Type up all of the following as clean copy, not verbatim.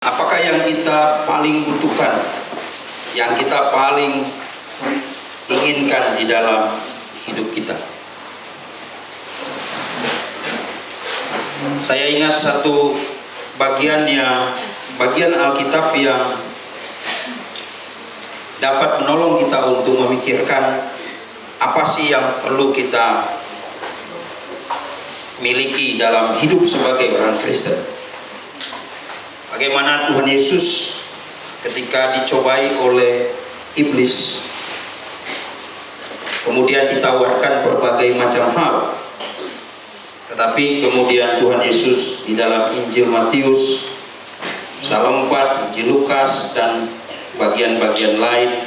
Apakah yang kita paling butuhkan, yang kita paling inginkan di dalam hidup kita? Saya ingat satu bagian Alkitab yang dapat menolong kita untuk memikirkan apa sih yang perlu kita miliki dalam hidup sebagai orang Kristen. Bagaimana Tuhan Yesus ketika dicobai oleh iblis, kemudian ditawarkan berbagai macam hal, tetapi kemudian Tuhan Yesus di dalam Injil Matius, Psalm 4, Injil Lukas, dan bagian-bagian lain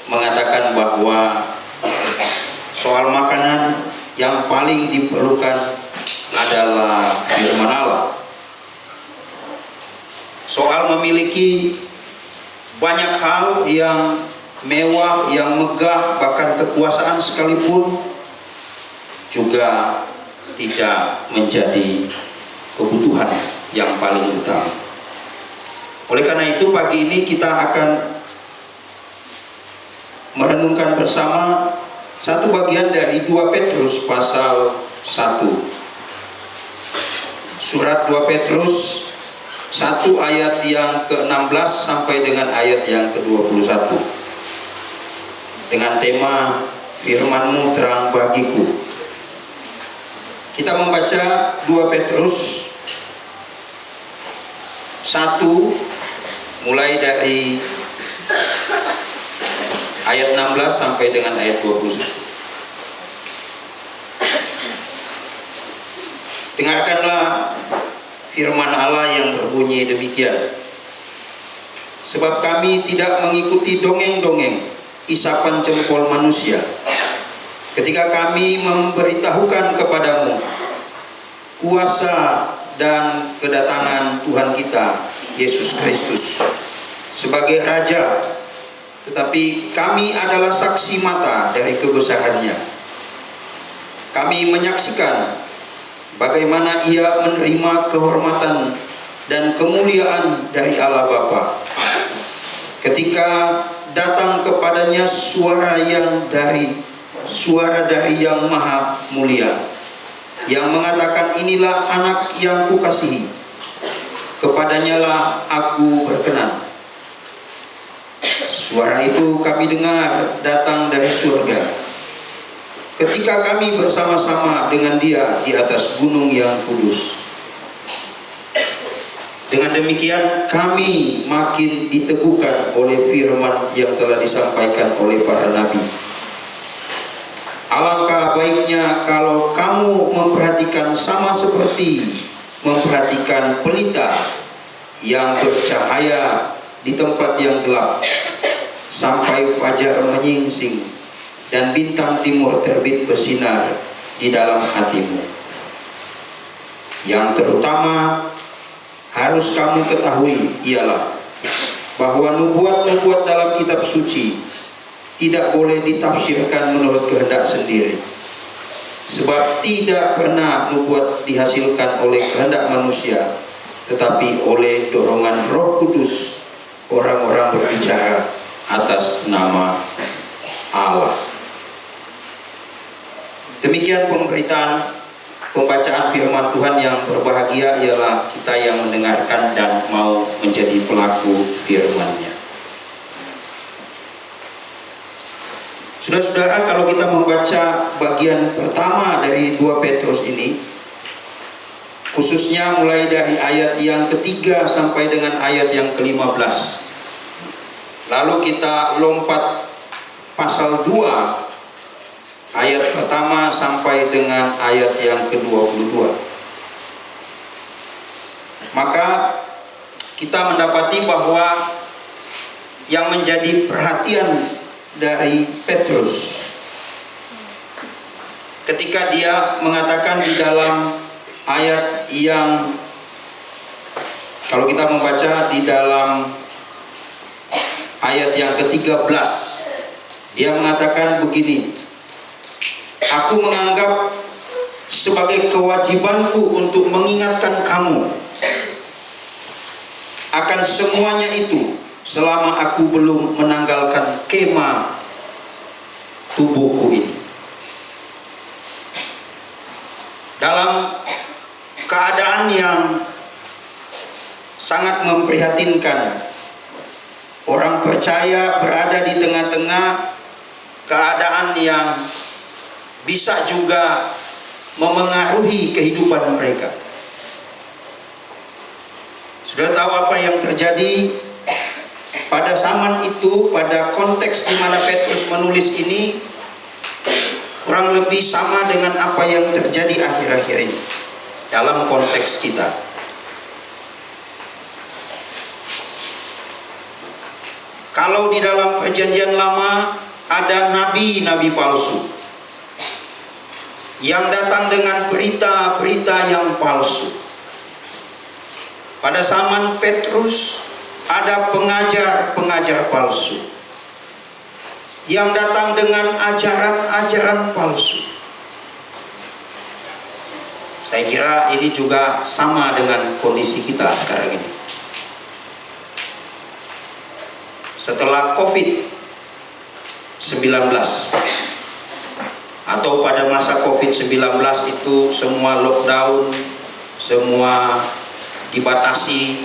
mengatakan bahwa soal makanan yang paling diperlukan adalah firman Allah. Soal memiliki banyak hal yang mewah, yang megah, bahkan kekuasaan sekalipun juga tidak menjadi kebutuhan yang paling utama. Oleh karena itu pagi ini kita akan merenungkan bersama satu bagian dari 2 Petrus pasal 1. Surat 2 Petrus 1 ayat yang ke-16 sampai dengan ayat yang ke-21. Dengan tema firman-Mu terang bagiku. Kita membaca 2 Petrus 1 mulai dari ayat 16 sampai dengan ayat 21. Dengarkanlah firman Allah yang berbunyi demikian. Sebab kami tidak mengikuti dongeng-dongeng isapan jempol manusia ketika kami memberitahukan kepadamu kuasa dan kedatangan Tuhan kita Yesus Kristus sebagai Raja, tetapi kami adalah saksi mata dari kebesarannya. Kami menyaksikan bagaimana ia menerima kehormatan dan kemuliaan dari Allah Bapa ketika datang kepadanya suara dari yang maha mulia yang mengatakan, inilah anak yang kukasihi, kepadanya lah aku berkenan. Suara itu kami dengar datang dari surga ketika kami bersama-sama dengan dia di atas gunung yang kudus. Dengan demikian kami makin diteguhkan oleh firman yang telah disampaikan oleh para nabi. Alangkah baiknya kalau kamu memperhatikan sama seperti memperhatikan pelita yang bercahaya di tempat yang gelap sampai fajar menyingsing dan bintang timur terbit bersinar di dalam hatimu. Yang terutama harus kamu ketahui ialah bahwa nubuat-nubuat dalam kitab suci tidak boleh ditafsirkan menurut kehendak sendiri. Sebab tidak pernah nubuat dihasilkan oleh kehendak manusia, tetapi oleh dorongan Roh Kudus orang-orang berbicara atas nama Allah. Demikian pembacaan firman Tuhan. Yang berbahagia ialah kita yang mendengarkan dan mau menjadi pelaku firman-Nya. Saudara-saudara, kalau kita membaca bagian pertama dari 2 Petrus ini, khususnya mulai dari ayat yang ketiga sampai dengan ayat yang ke-15, lalu kita lompat pasal 2 ayat pertama sampai dengan ayat yang ke-22. Maka kita mendapati bahwa yang menjadi perhatian dari Petrus ketika dia mengatakan di dalam ayat yang, kalau kita membaca di dalam ayat yang ke-13, dia mengatakan begini, aku menganggap sebagai kewajibanku untuk mengingatkan kamu akan semuanya itu selama aku belum menanggalkan kemah tubuhku ini. Dalam keadaan yang sangat memprihatinkan, orang percaya berada di tengah-tengah keadaan yang bisa juga memengaruhi kehidupan mereka. Sudah tahu apa yang terjadi pada zaman itu, pada konteks di mana Petrus menulis ini, kurang lebih sama dengan apa yang terjadi akhir-akhir ini dalam konteks kita. Kalau di dalam perjanjian lama ada nabi-nabi palsu yang datang dengan berita-berita yang palsu. Pada zaman Petrus ada pengajar-pengajar palsu yang datang dengan ajaran-ajaran palsu. Saya kira ini juga sama dengan kondisi kita sekarang ini. Setelah COVID-19 atau pada masa COVID-19 itu semua lockdown, semua dibatasi,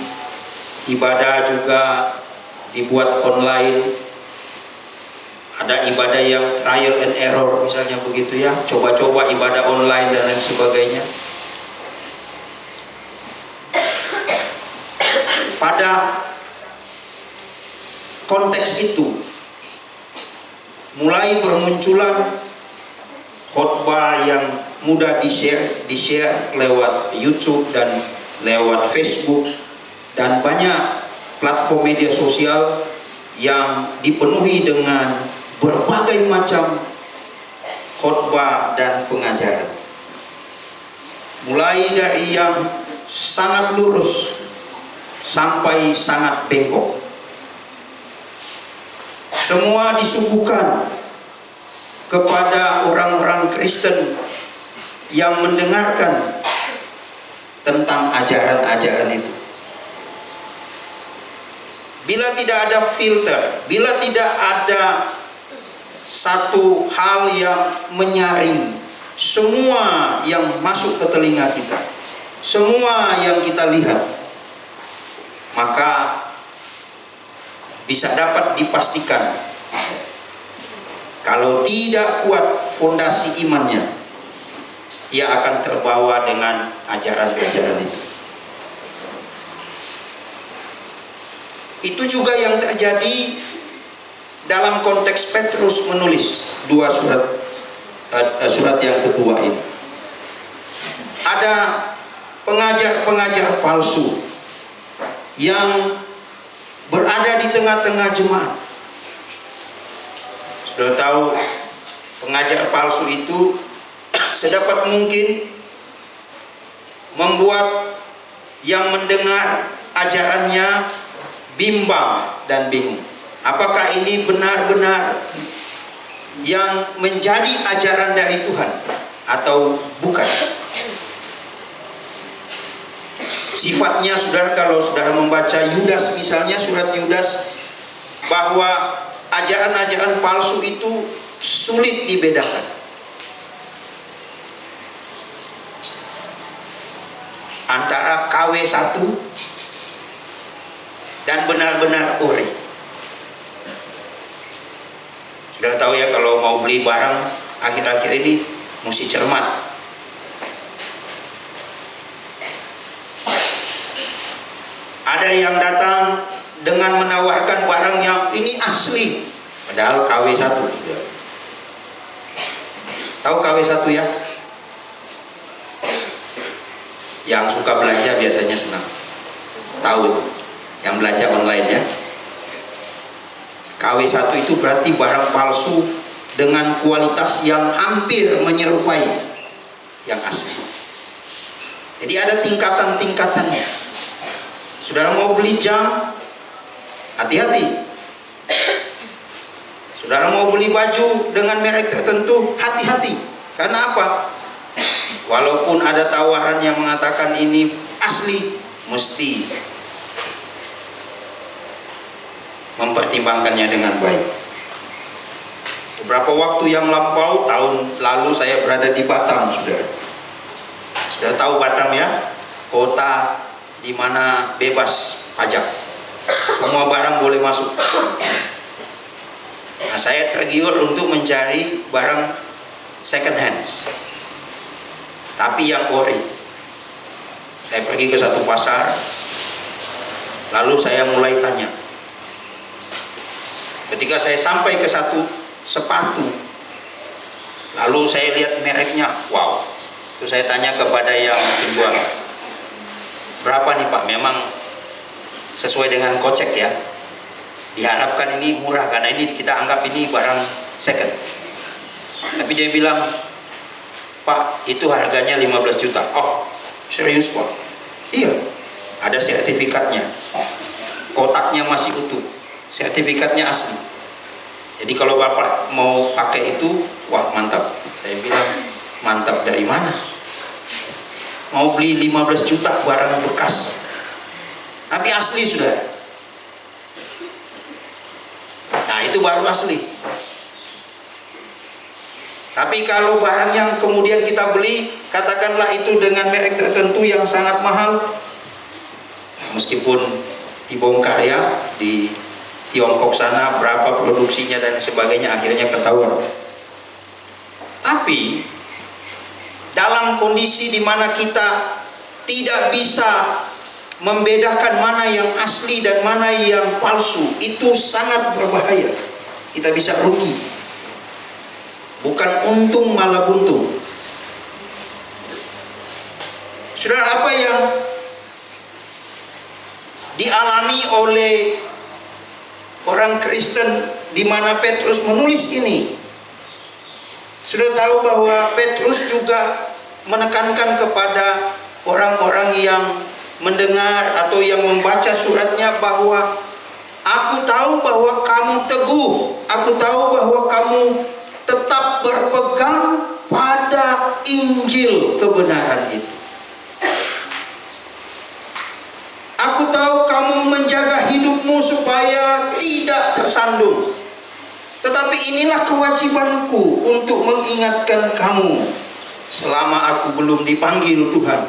ibadah juga dibuat online. Ada ibadah yang trial and error misalnya begitu ya, coba-coba ibadah online dan lain sebagainya. Pada konteks itu mulai bermunculan khotbah yang mudah di-share lewat YouTube dan lewat Facebook dan banyak platform media sosial yang dipenuhi dengan berbagai macam khotbah dan pengajaran. Mulai dari yang sangat lurus sampai sangat bengkok. Semua disuguhkan kepada orang-orang Kristen yang mendengarkan tentang ajaran-ajaran itu. Bila tidak ada filter, bila tidak ada satu hal yang menyaring semua yang masuk ke telinga kita, semua yang kita lihat, maka bisa dapat dipastikan kalau tidak kuat fondasi imannya, ia akan terbawa dengan ajaran-ajaran itu. Itu juga yang terjadi dalam konteks Petrus menulis surat yang kedua ini. Ada pengajar-pengajar palsu yang berada di tengah-tengah jemaat. Sudah tahu pengajar palsu itu sedapat mungkin membuat yang mendengar ajarannya bimbang dan bingung. Apakah ini benar-benar yang menjadi ajaran dari Tuhan atau bukan? Sifatnya, saudara, kalau saudara membaca Yudas misalnya, surat Yudas, bahwa ajaran-ajaran palsu itu sulit dibedakan. Antara KW1 dan benar-benar ori. Sudah tahu ya, kalau mau beli barang akhir-akhir ini mesti cermat. Ada yang datang dengan menawarkan barang yang ini asli, padahal KW1. Tahu KW1 ya? Yang suka belanja biasanya senang. Tahu itu, yang belanja online ya. KW1 itu berarti barang palsu dengan kualitas yang hampir menyerupai yang asli. Jadi ada tingkatan-tingkatannya. Saudara mau beli jam, hati-hati. Saudara mau beli baju dengan merek tertentu, hati-hati. Karena apa? Walaupun ada tawaran yang mengatakan ini asli, mesti mempertimbangkannya dengan baik. Beberapa waktu yang lampau, tahun lalu saya berada di Batam, saudara. Sudah tahu Batam ya, kota di mana bebas pajak, semua barang boleh masuk. Nah, saya tergiur untuk mencari barang second hand, tapi yang ori. Saya pergi ke satu pasar, lalu saya mulai tanya. Ketika saya sampai ke satu sepatu, lalu saya lihat mereknya, wow. Terus saya tanya kepada yang penjual, berapa nih Pak? Memang sesuai dengan kocek ya, diharapkan ini murah karena ini kita anggap ini barang second. Tapi dia bilang, Pak, itu harganya 15 juta. Oh, serius Pak? Iya, ada sertifikatnya, kotaknya masih utuh, sertifikatnya asli. Jadi kalau Bapak mau pakai itu, wah mantap. Saya bilang, mantap dari mana? Mau beli 15 juta barang bekas, tapi asli sudah. Nah, itu baru asli. Tapi kalau barang yang kemudian kita beli, katakanlah itu dengan merek tertentu yang sangat mahal, meskipun dibongkar ya di Tiongkok sana berapa produksinya dan sebagainya, akhirnya ketahuan. Tapi dalam kondisi di mana kita tidak bisa membedakan mana yang asli dan mana yang palsu, itu sangat berbahaya. Kita bisa rugi, bukan untung malah buntung. Saudara, apa yang dialami oleh orang Kristen di mana Petrus menulis ini? Sudah tahu bahwa Petrus juga menekankan kepada orang-orang yang mendengar atau yang membaca suratnya bahwa aku tahu bahwa kamu teguh, aku tahu bahwa kamu tetap berpegang pada Injil kebenaran itu. Aku tahu kamu menjaga hidupmu supaya tidak tersandung. Tetapi inilah kewajibanku untuk mengingatkan kamu selama aku belum dipanggil Tuhan.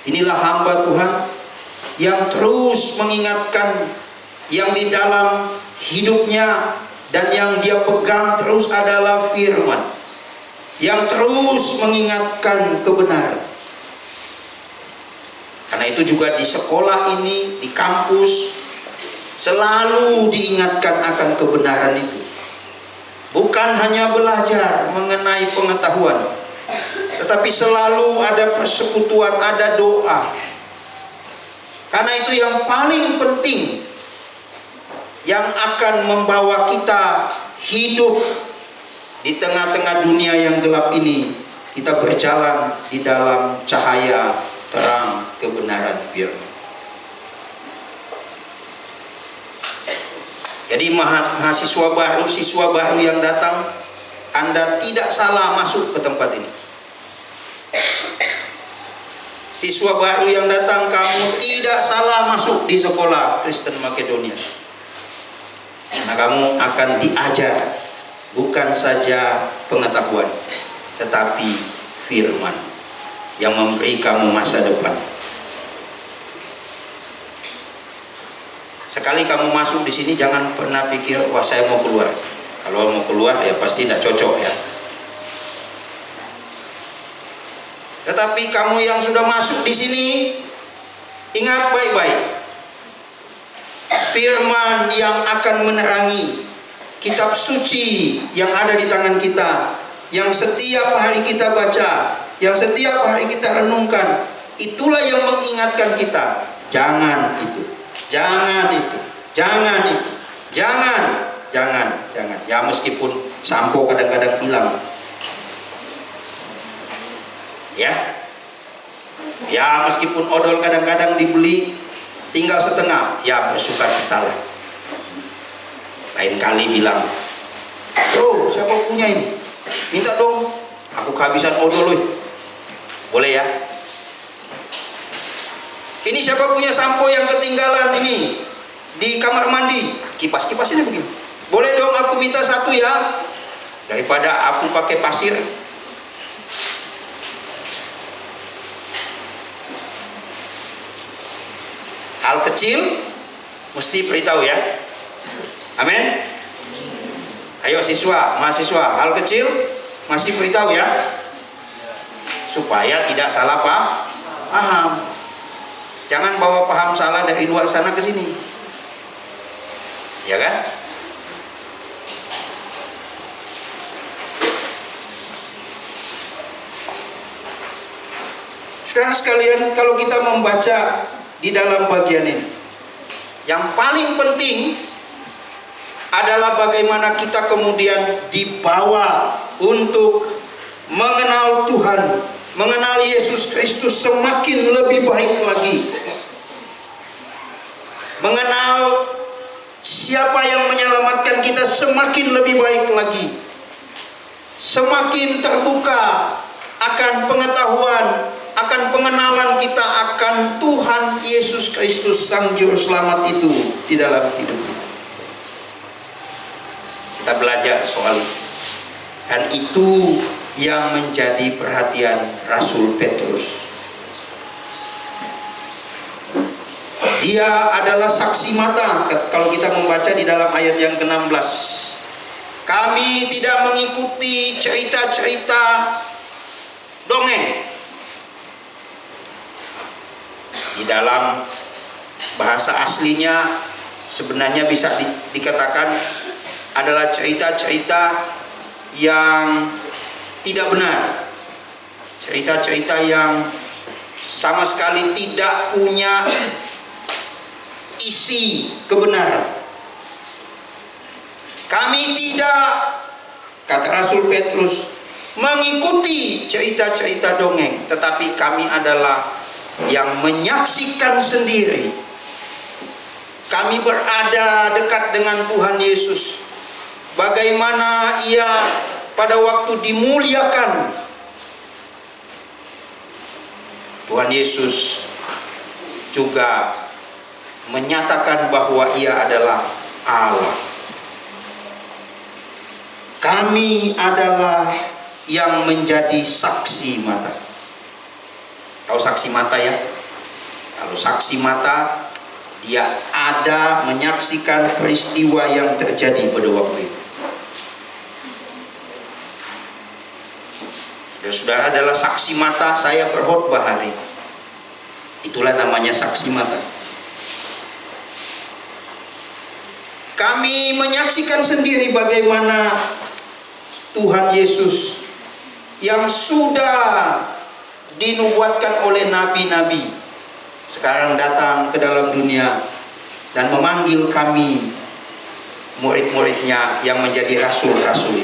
Inilah hamba Tuhan yang terus mengingatkan yang di dalam hidupnya dan yang dia pegang terus adalah firman, yang terus mengingatkan kebenaran. Karena itu juga di sekolah ini, di kampus, selalu diingatkan akan kebenaran itu. Bukan hanya belajar mengenai pengetahuan, tetapi selalu ada persekutuan, ada doa. Karena itu yang paling penting, yang akan membawa kita hidup di tengah-tengah dunia yang gelap ini. Kita berjalan di dalam cahaya terang kebenaran firman. Jadi mahasiswa baru, siswa baru yang datang, Anda tidak salah masuk ke tempat ini. Siswa baru yang datang, kamu tidak salah masuk di sekolah Kristen Makedonia. Karena kamu akan diajar bukan saja pengetahuan, tetapi firman yang memberi kamu masa depan. Sekali kamu masuk di sini, jangan pernah pikir, wah saya mau keluar. Kalau mau keluar ya pasti tidak cocok ya. Tetapi kamu yang sudah masuk di sini, ingat baik-baik, firman yang akan menerangi, kitab suci yang ada di tangan kita, yang setiap hari kita baca, yang setiap hari kita renungkan, itulah yang mengingatkan kita. Jangan itu, jangan itu, jangan itu, jangan. Ya meskipun sampo kadang-kadang hilang, ya meskipun odol kadang-kadang dibeli tinggal setengah, ya bersukacitalah. Lain kali bilang, bro, siapa punya ini? Minta dong, aku kehabisan odol loh. Boleh ya? Ini siapa punya sampo yang ketinggalan ini? di kamar mandi, kipas-kipasinnya begini. Boleh dong aku minta satu ya, daripada aku pakai pasir. Hal kecil mesti beritahu ya. Amin. Ayo siswa, mahasiswa, hal kecil masih beritahu ya, supaya tidak salah paham. Jangan bawa paham salah dari luar sana ke sini, ya kan? Saudara sekalian, kalau kita membaca di dalam bagian ini, yang paling penting adalah bagaimana kita kemudian dibawa untuk mengenal Tuhan, mengenal Yesus Kristus semakin lebih baik lagi, mengenal siapa yang menyelamatkan kita semakin lebih baik lagi, semakin terbuka akan pengetahuan, akan pengenalan kita akan Tuhan Yesus Kristus Sang Juru Selamat itu di dalam hidup kita. Kita belajar soal itu, dan itu yang menjadi perhatian Rasul Petrus. Dia adalah saksi mata. Kalau kita membaca di dalam ayat yang ke-16, kami tidak mengikuti cerita-cerita dongeng. Di dalam bahasa aslinya sebenarnya bisa dikatakan adalah cerita-cerita yang tidak benar, cerita-cerita yang sama sekali tidak punya isi kebenaran. Kami tidak, kata Rasul Petrus, mengikuti cerita-cerita dongeng, tetapi kami adalah yang menyaksikan sendiri. Kami berada dekat dengan Tuhan Yesus, bagaimana Ia pada waktu dimuliakan. Tuhan Yesus juga menyatakan bahwa Ia adalah Allah. Kami adalah yang menjadi saksi mata. Tahu saksi mata ya? Kalau saksi mata, dia ada menyaksikan peristiwa yang terjadi pada waktu itu. Saudara adalah saksi mata saya berkhotbah hari ini. Itulah namanya saksi mata. Kami menyaksikan sendiri bagaimana Tuhan Yesus yang sudah dinubuatkan oleh nabi-nabi sekarang datang ke dalam dunia dan memanggil kami murid-muridnya yang menjadi rasul-rasul.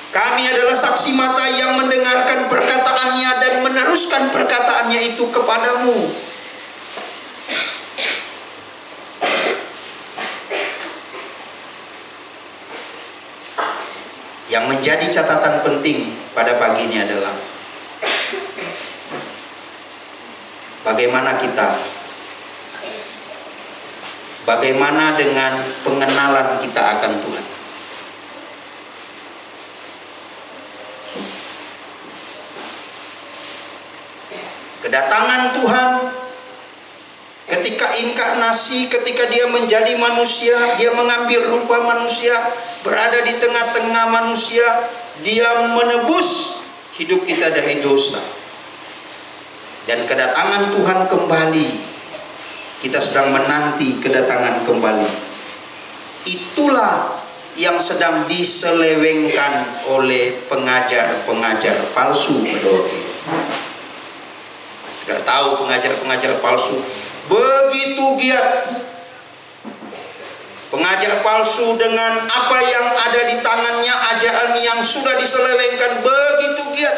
Kami adalah saksi mata yang mendengarkan perkataannya dan meneruskan perkataannya itu kepadamu. Yang menjadi catatan penting pada pagi ini adalah bagaimana kita, bagaimana dengan pengenalan kita akan Tuhan. Kedatangan Tuhan ketika inkarnasi, ketika dia menjadi manusia, dia mengambil rupa manusia, berada di tengah-tengah manusia, dia menebus hidup kita dari dosa. Dan kedatangan Tuhan kembali, kita sedang menanti kedatangan kembali. Itulah yang sedang diselewengkan oleh pengajar-pengajar palsu pada waktu itu. Sudah tahu pengajar-pengajar palsu begitu giat. Pengajar palsu dengan apa yang ada di tangannya, ajaran yang sudah diselewengkan, begitu giat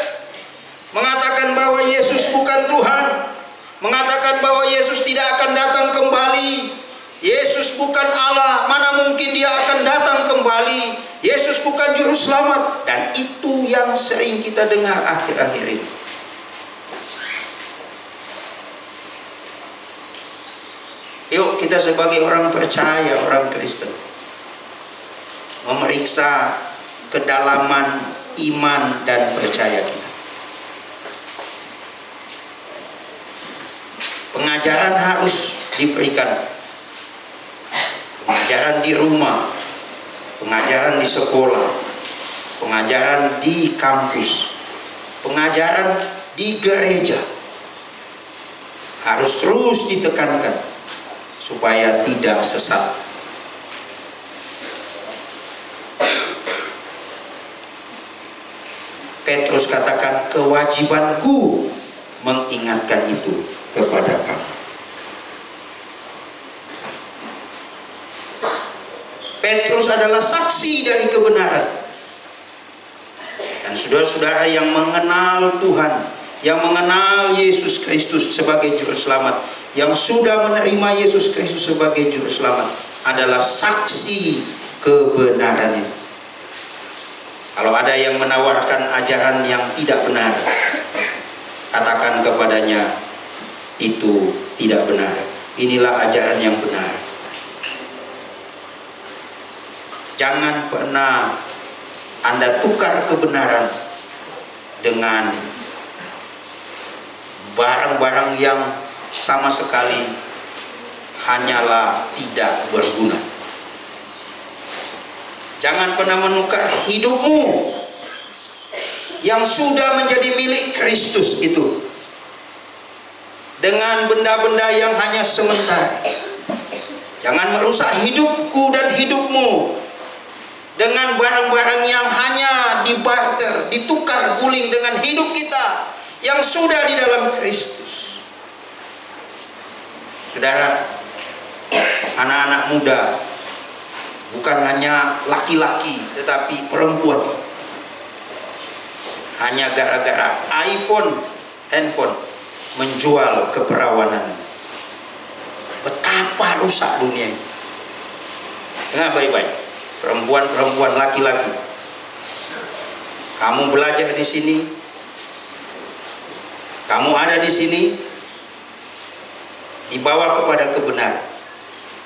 mengatakan bahwa Yesus bukan Tuhan, mengatakan bahwa Yesus tidak akan datang kembali, Yesus bukan Allah, mana mungkin dia akan datang kembali, Yesus bukan juru selamat. Dan itu yang sering kita dengar akhir-akhir ini. Yuk kita sebagai orang percaya, orang Kristen, memeriksa kedalaman iman dan percaya kita. Pengajaran harus diberikan. Pengajaran di rumah, pengajaran di sekolah, pengajaran di kampus, pengajaran di gereja. Harus terus ditekankan supaya tidak sesat. Petrus katakan, kewajibanku mengingatkan itu kepada kamu. Petrus adalah saksi dari kebenaran. Dan saudara-saudara yang mengenal Tuhan, yang mengenal Yesus Kristus sebagai juru selamat, yang sudah menerima Yesus Kristus sebagai juru selamat, adalah saksi kebenaran itu. Kalau ada yang menawarkan ajaran yang tidak benar, katakan kepadanya, itu tidak benar. Inilah ajaran yang benar. Jangan pernah Anda tukar kebenaran dengan barang-barang yang sama sekali hanyalah tidak berguna. Jangan pernah menukar hidupmu yang sudah menjadi milik Kristus itu dengan benda-benda yang hanya sementara. Jangan merusak hidupku dan hidupmu dengan barang-barang yang hanya dibarter, ditukar guling dengan hidup kita yang sudah di dalam Kristus. Saudara, anak-anak muda, bukan hanya laki-laki tetapi perempuan, hanya gara-gara handphone menjual keperawanan. Betapa rusak dunia ini. Dengar baik-baik, perempuan-perempuan, laki-laki, kamu belajar di sini, kamu ada di sini, dibawa kepada kebenaran.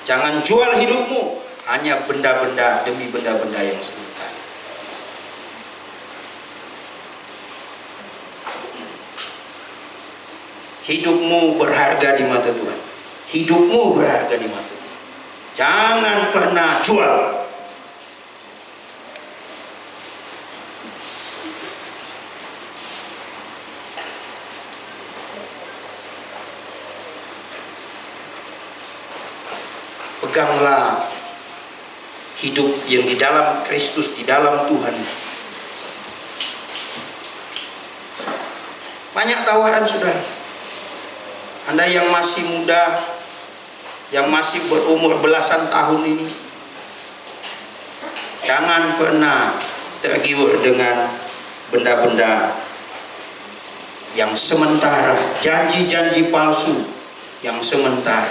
Jangan jual hidupmu hanya benda-benda demi benda-benda yang sementara. Hidupmu berharga di mata Tuhan. Hidupmu berharga di mata Tuhan. Jangan pernah jual. Peganglah hidup yang di dalam Kristus, di dalam Tuhan. Banyak tawaran, saudara. Anda yang masih muda, yang masih berumur belasan tahun ini, jangan pernah tergiur dengan benda-benda yang sementara, janji-janji palsu yang sementara,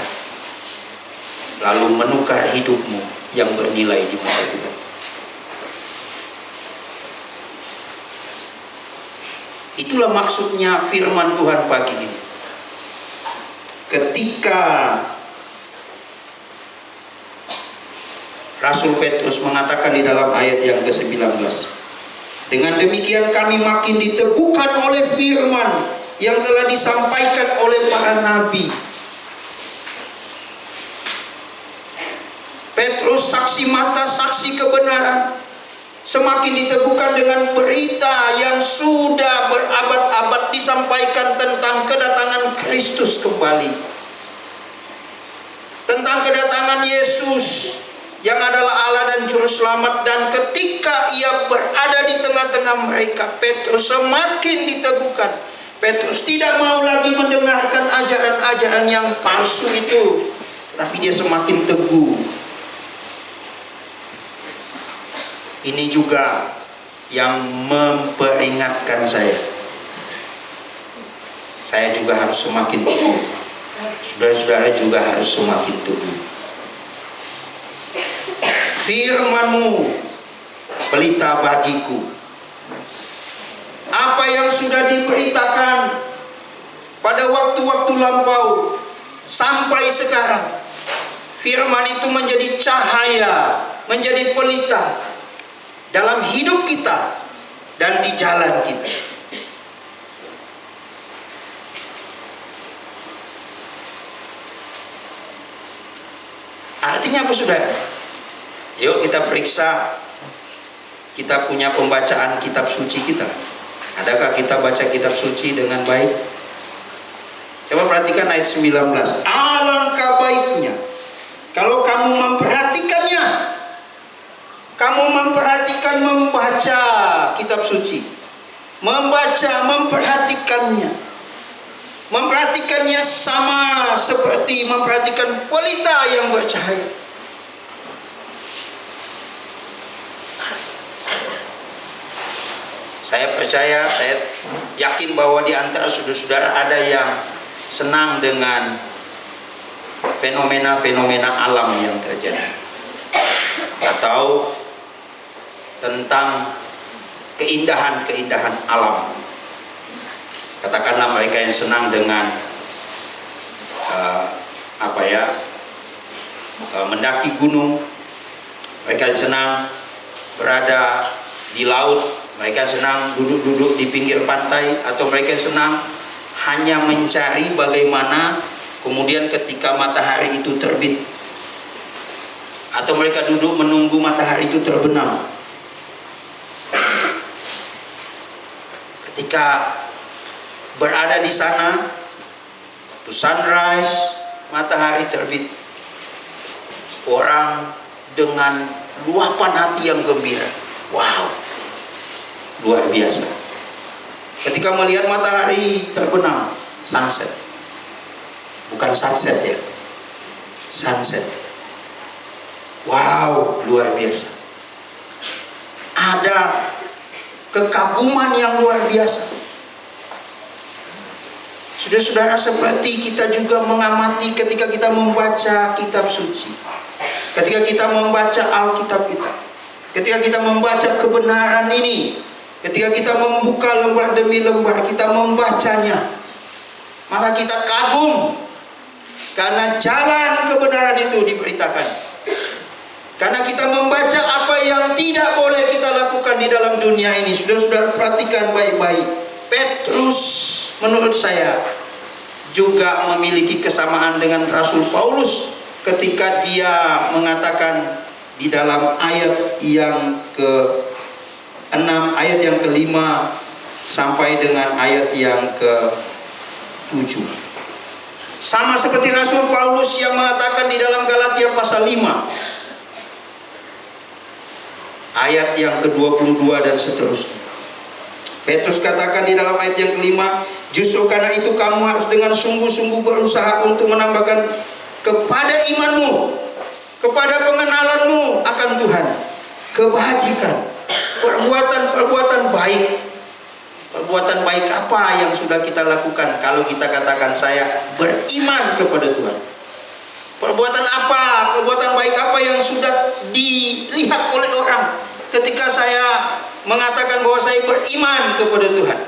lalu menukar hidupmu yang bernilai di mata Tuhan. Itulah maksudnya firman Tuhan pagi ini. Ketika Rasul Petrus mengatakan di dalam ayat yang ke-19, dengan demikian kami makin diteguhkan oleh firman yang telah disampaikan oleh para nabi. Petrus saksi mata, saksi kebenaran, semakin diteguhkan dengan berita yang sudah berabad-abad disampaikan tentang kedatangan Kristus kembali, tentang kedatangan Yesus yang adalah Allah dan Juru Selamat. Dan ketika ia berada di tengah-tengah mereka, Petrus semakin diteguhkan. Petrus tidak mau lagi mendengarkan ajaran-ajaran yang palsu itu, tapi dia semakin teguh. Ini juga yang memperingatkan saya juga harus semakin teguh. Saudara-saudara juga harus semakin teguh. Firman-Mu pelita bagiku. Apa yang sudah diberitakan pada waktu-waktu lampau sampai sekarang, Firman itu menjadi cahaya, menjadi pelita dalam hidup kita dan di jalan kita. Artinya apa, saudara? Yuk kita periksa, kita punya pembacaan kitab suci kita. Adakah kita baca kitab suci dengan baik? Coba perhatikan ayat 19. Alangkah baiknya kalau kamu memperhatikannya. Kamu memperhatikan, membaca kitab suci. Membaca, memperhatikannya. Memperhatikannya sama seperti memperhatikan pelita yang bercahaya. Saya percaya, saya yakin bahwa di antara saudara-saudara ada yang senang dengan fenomena-fenomena alam yang terjadi, atau tentang keindahan-keindahan alam. Katakanlah mereka yang senang dengan mendaki gunung, mereka yang senang berada di laut, mereka yang senang duduk-duduk di pinggir pantai, atau mereka yang senang hanya mencari bagaimana kemudian ketika matahari itu terbit, atau mereka duduk menunggu matahari itu terbenam. Ketika berada di sana, waktu sunrise, matahari terbit, orang dengan luapan hati yang gembira. Wow, luar biasa. Ketika melihat matahari terbenam, sunset, bukan sunset ya, sunset. Wow, luar biasa. Ada kekaguman yang luar biasa. Saudara-saudara, seperti kita juga mengamati ketika kita membaca kitab suci, ketika kita membaca Alkitab kita, ketika kita membaca kebenaran ini, ketika kita membuka lembar demi lembar, kita membacanya, maka kita kagum karena jalan kebenaran itu diberitakan. Karena kita membaca apa yang tidak boleh kita lakukan di dalam dunia ini. Saudara-saudara, perhatikan baik-baik. Petrus menurut saya juga memiliki kesamaan dengan Rasul Paulus ketika dia mengatakan di dalam ayat yang ke-6, ayat yang ke-5 sampai dengan ayat yang ke-7. Sama seperti Rasul Paulus yang mengatakan di dalam Galatia pasal 5 ayat yang ke-22 dan seterusnya. Petrus katakan di dalam ayat yang ke-5, justru karena itu kamu harus dengan sungguh-sungguh berusaha untuk menambahkan kepada imanmu, kepada pengenalanmu akan Tuhan, kebajikan, perbuatan-perbuatan baik. Perbuatan baik apa yang sudah kita lakukan kalau kita katakan saya beriman kepada Tuhan? Perbuatan apa, perbuatan baik apa yang sudah dilihat oleh orang ketika saya mengatakan bahwa saya beriman kepada Tuhan?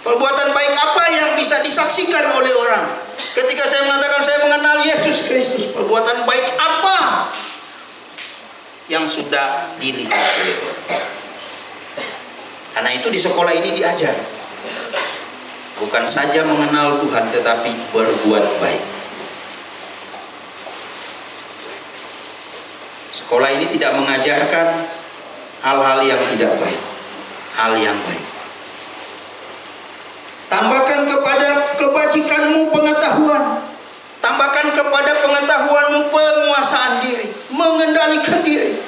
Perbuatan baik apa yang bisa disaksikan oleh orang ketika saya mengatakan saya mengenal Yesus Kristus? Perbuatan baik apa yang sudah dilihat oleh orang? Karena itu di sekolah ini diajar bukan saja mengenal Tuhan, tetapi berbuat baik. Sekolah ini tidak mengajarkan hal-hal yang tidak baik, hal yang baik. Tambahkan kepada kebajikanmu pengetahuan, tambahkan kepada pengetahuanmu penguasaan diri, mengendalikan diri.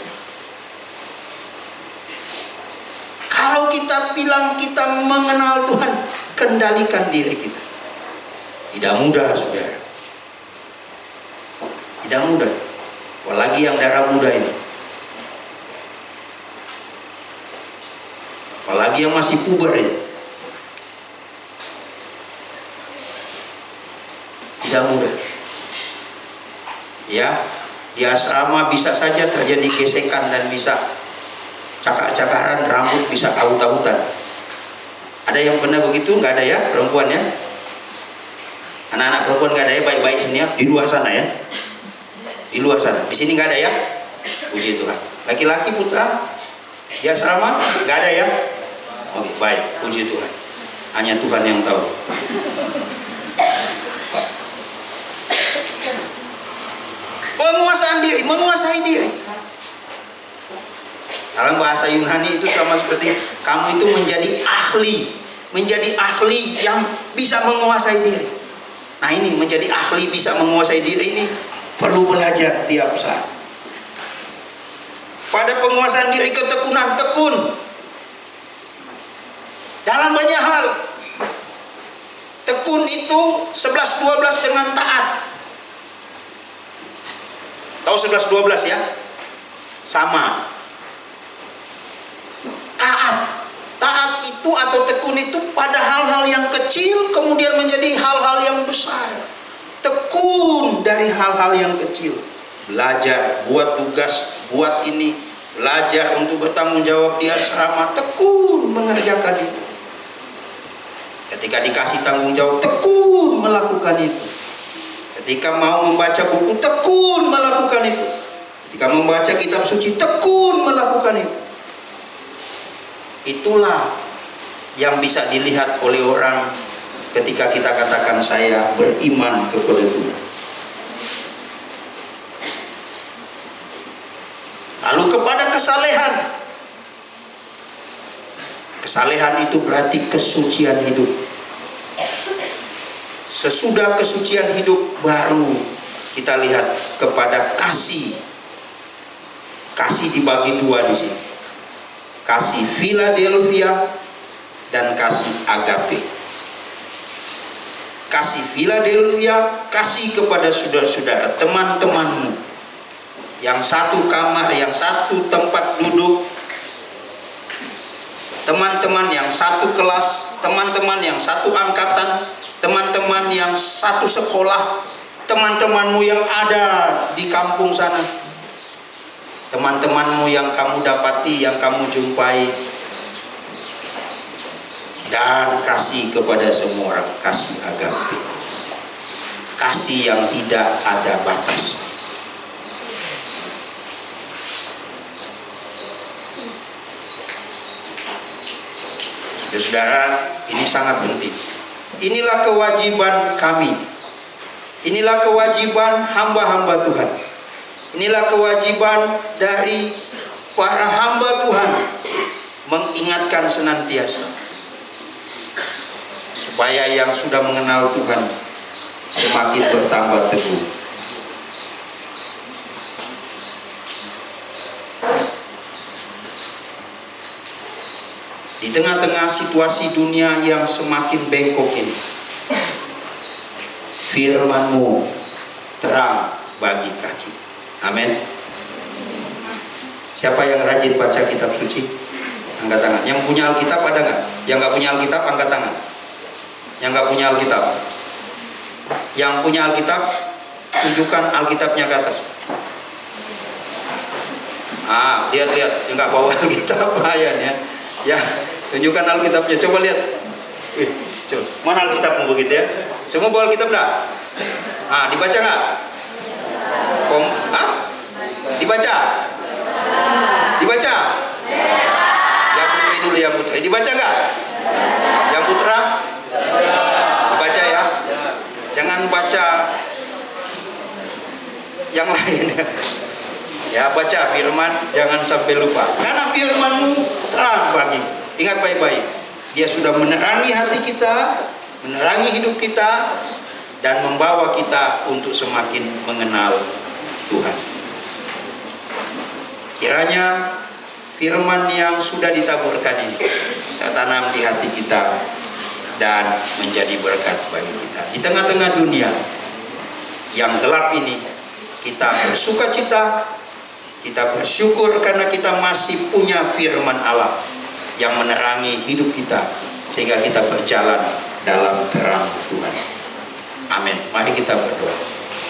Kalau kita bilang kita mengenal Tuhan, kendalikan diri kita. Tidak mudah, saudara. Tidak mudah. Apalagi yang darah muda ini. Apalagi yang masih puber ini. Tidak mudah. Ya, di asrama bisa saja terjadi gesekan dan bisa cakar-cakaran, rambut bisa awut-awutan. Ada yang pernah begitu? Nggak ada ya, perempuan ya? Anak-anak perempuan nggak ada ya, baik-baik sini ya, di luar sana ya. Di luar sana. Di sini nggak ada ya? Puji Tuhan. Laki-laki putra di asrama nggak ada ya? Oke, baik. Puji Tuhan. Hanya Tuhan yang tahu. Penguasaan diri, menguasai diri. Dalam bahasa Yunani itu sama seperti kamu itu menjadi ahli yang bisa menguasai diri. Nah ini menjadi ahli bisa menguasai diri ini perlu belajar tiap saat. Pada penguasaan diri ketekunan, tekun dalam banyak hal. Tekun itu 11-12 dengan taat. Tahu 11-12 ya? Sama. Taat itu atau tekun itu pada hal-hal yang kecil kemudian menjadi hal-hal yang besar. Tekun dari hal-hal yang kecil. Belajar, buat tugas, buat ini, belajar untuk bertanggung jawab di asrama, tekun mengerjakan itu. Ketika dikasih tanggung jawab, tekun melakukan itu. Ketika mau membaca buku, tekun melakukan itu. Ketika membaca kitab suci, tekun melakukan itu. Itulah yang bisa dilihat oleh orang ketika kita katakan saya beriman kepada Tuhan. Lalu kepada kesalehan. Kesalehan itu berarti kesucian hidup. Sesudah kesucian hidup baru kita lihat kepada kasih. Kasih dibagi dua di sini. Kasih Philadelphia dan kasih agape. Kasih Philadelphia, kasih kepada saudara-saudara, teman-temanmu. Yang satu kamar, yang satu tempat duduk, teman-teman yang satu kelas, teman-teman yang satu angkatan, teman-teman yang satu sekolah, teman-temanmu yang ada di kampung sana, teman-temanmu yang kamu dapati, yang kamu jumpai. Dan kasih kepada semua orang, kasih agape, kasih yang tidak ada batas. Saudara, ini sangat penting. Inilah kewajiban kami. Inilah kewajiban hamba-hamba Tuhan. Inilah kewajiban dari para hamba Tuhan, mengingatkan senantiasa supaya yang sudah mengenal Tuhan semakin bertambah teguh. Di tengah-tengah situasi dunia yang semakin bengkok ini, firman-Mu terang bagi kaki. Amin. Siapa yang rajin baca kitab suci? Angkat tangan. Yang punya Alkitab ada nggak? Yang nggak punya Alkitab angkat tangan. Yang nggak punya Alkitab. Yang punya Alkitab, tunjukkan Alkitabnya ke atas. Lihat-lihat. Yang nggak bawa Alkitab bahayanya. Ya, tunjukkan Alkitabnya. Coba lihat. Coba. Mana Alkitabmu begitu ya? Semua bawa Alkitab enggak? Dibaca nggak? Dibaca? Dibaca? Yang putri dulu, yang putri. Dibaca nggak? Yang putra? Dibaca ya. Jangan baca yang lain ya. Ya, baca firman, jangan sampai lupa. Karena firman-Mu terang bagi. Ingat baik-baik. Dia sudah menerangi hati kita, menerangi hidup kita, dan membawa kita untuk semakin mengenal Tuhan. Kiranya firman yang sudah ditaburkan ini kita tanam di hati kita dan menjadi berkat bagi kita. Di tengah-tengah dunia yang gelap ini, kita bersukacita, kita bersyukur karena kita masih punya firman Allah yang menerangi hidup kita sehingga kita berjalan dalam terang Tuhan. Amin. Mari kita berdoa.